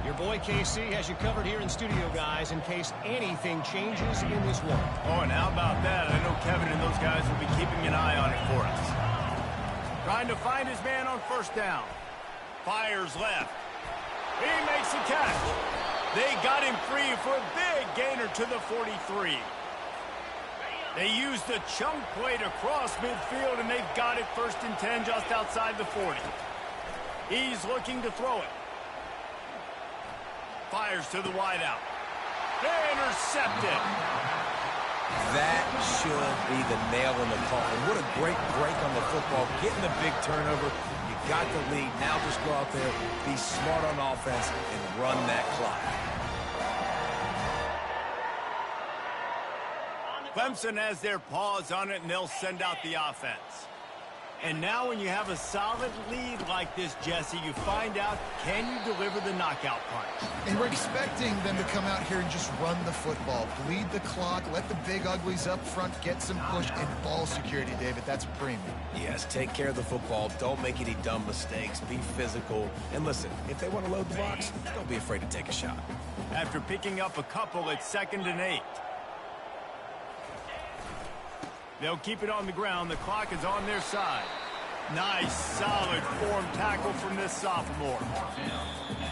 Your boy KC has you covered here in studio, guys, in case anything changes in this one. Oh, and how about that? I know Kevin and those guys will be keeping an eye on it for us. Trying to find his man on 1st down. Fires left. He makes the catch. They got him free for a big gainer to the 43. They used the chunk play to cross midfield, and they've got it 1st and 10 just outside the 40. He's looking to throw it. Fires to the wideout. Intercepted. That should be the nail in the coffin. What a great break on the football. Getting the big turnover. You got the lead. Now just go out there, be smart on offense, and run that clock. Clemson has their paws on it, and they'll send out the offense. And now when you have a solid lead like this, Jesse, you find out, can you deliver the knockout punch? And we're expecting them to come out here and just run the football, bleed the clock, let the big uglies up front get some push, and ball security, David. That's premium. Yes, take care of the football. Don't make any dumb mistakes. Be physical. And listen, if they want to load the box, don't be afraid to take a shot. After picking up a couple, it's 2nd and 8. They'll keep it on the ground. The clock is on their side. Nice, solid form tackle from this sophomore.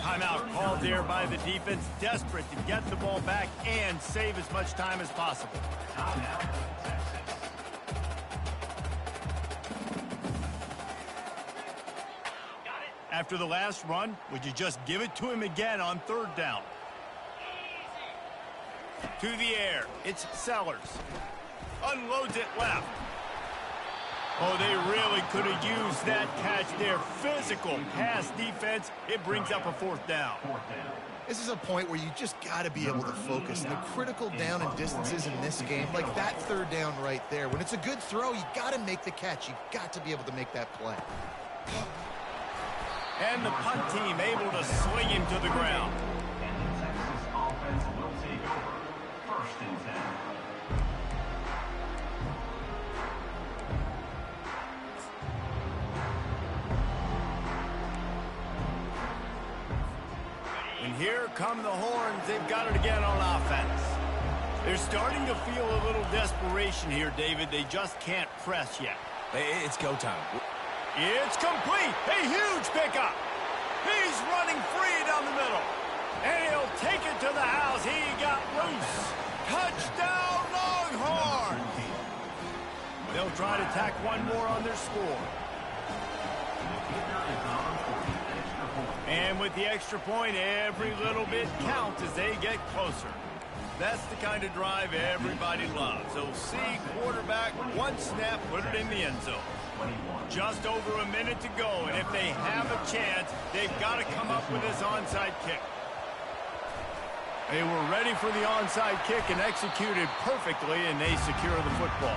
Timeout called there by the defense, desperate to get the ball back and save as much time as possible. After the last run, would you just give it to him again on 3rd down? To the air, it's Sellers. Unloads it left. Oh, they really could have used that catch there. Physical pass defense. It brings up a 4th down. This is a point where you just got to be able to focus. And the critical down and distances in this game, like that 3rd down right there. When it's a good throw, you got to make the catch. You got to be able to make that play. And the punt team able to sling him to the ground. And the Texas offense will take over. 1st and 10. And here come the horns. They've got it again on offense. They're starting to feel a little desperation here, David. They just can't press yet. It's go time. It's complete. A huge pickup. He's running free down the middle. And he'll take it to the house. He got loose. Touchdown, Longhorns. They'll try to tack one more on their score. And with the extra point, every little bit counts as they get closer. That's the kind of drive everybody loves. So see quarterback, one snap, put it in the end zone. Just over a minute to go, and if they have a chance, they've got to come up with this onside kick. They were ready for the onside kick and executed perfectly, and they secure the football.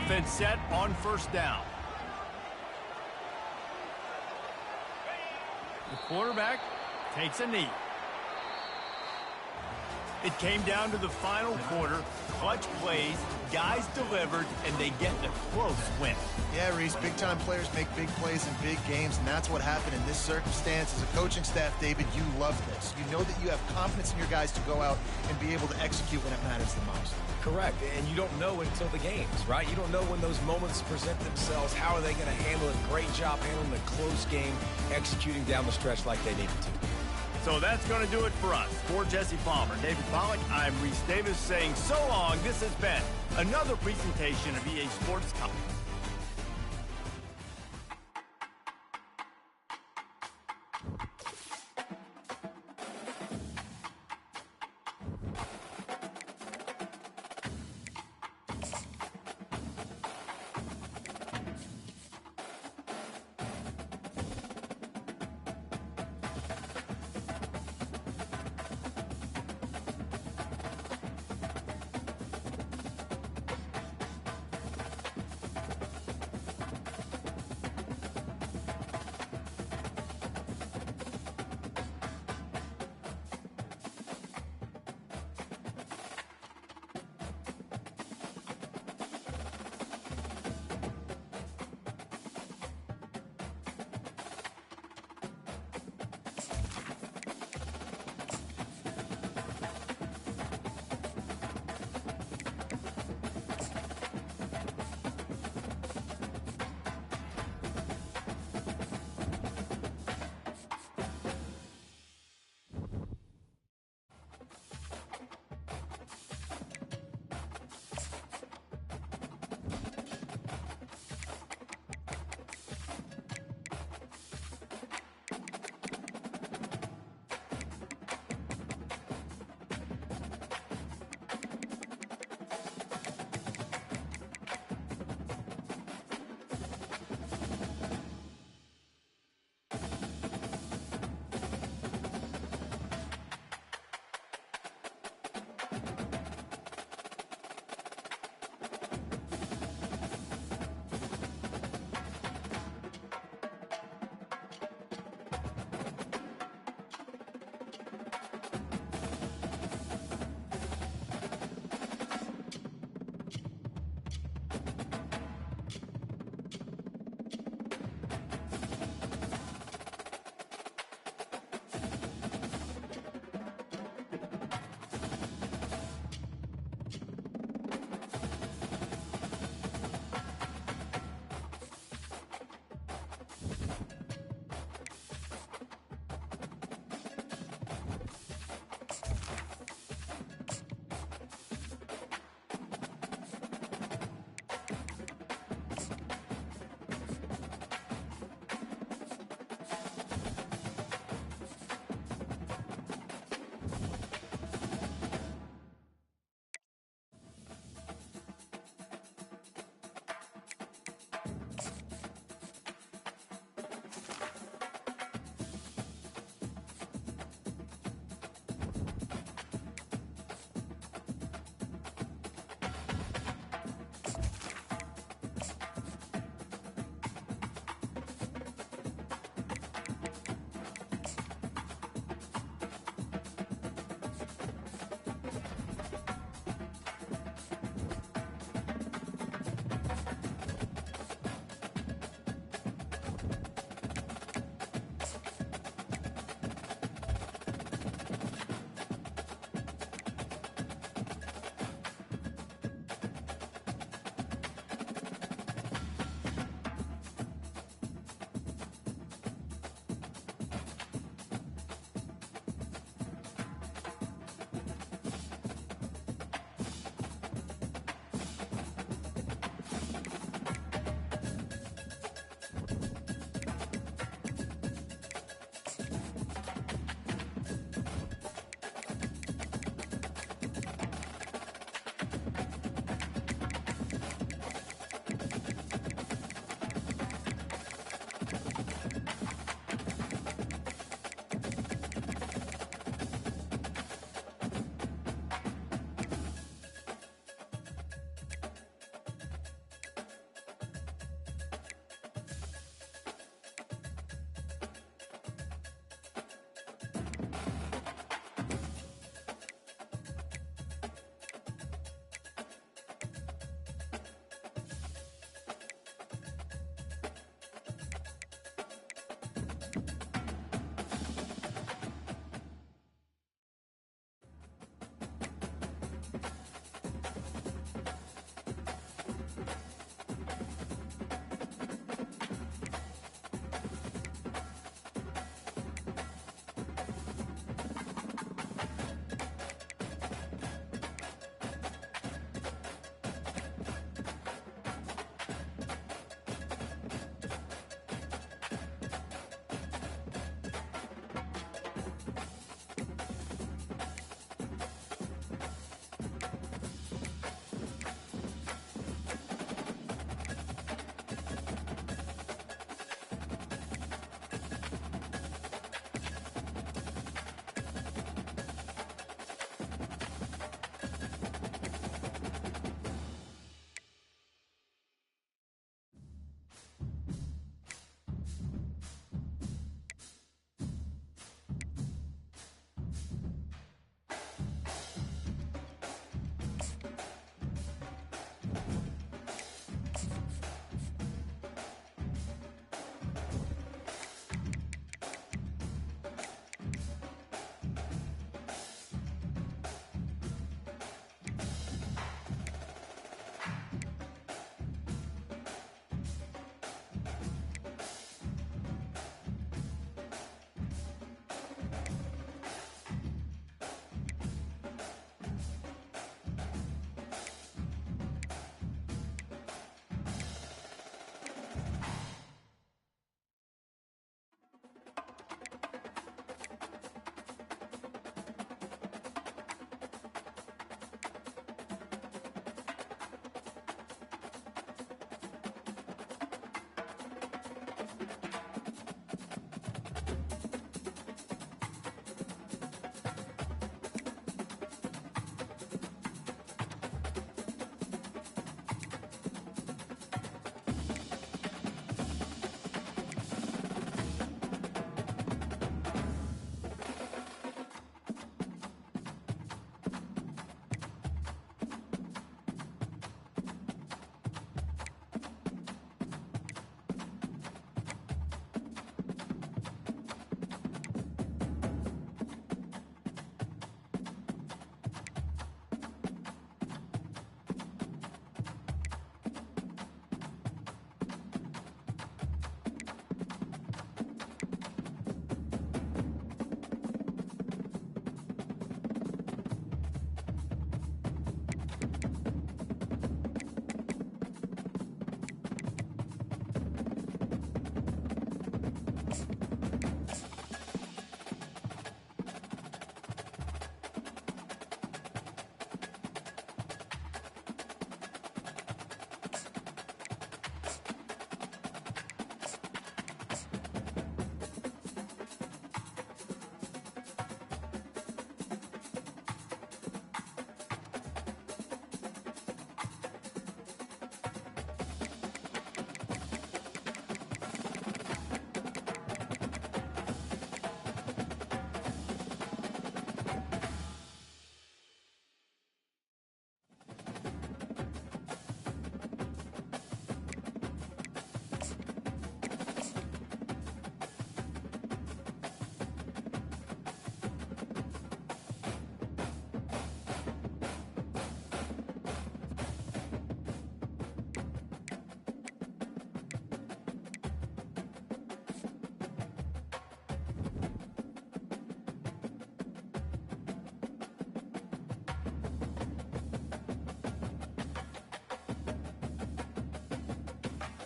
Offense set on first down. The quarterback takes a knee. It came down to the final quarter. Clutch plays, guys delivered, and they get a close win. Yeah, Reese, big-time players make big plays in big games, and that's what happened in this circumstance. As a coaching staff, David, you love this. You know that you have confidence in your guys to go out and be able to execute when it matters the most. Correct, and you don't know until the games, right? You don't know when those moments present themselves. How are they going to handle it? Great job handling the close game, executing down the stretch like they needed to. So that's going to do it for us. For Jesse Palmer, David Pollack, I'm Reese Davis saying so long. This has been another presentation of EA Sports Conference.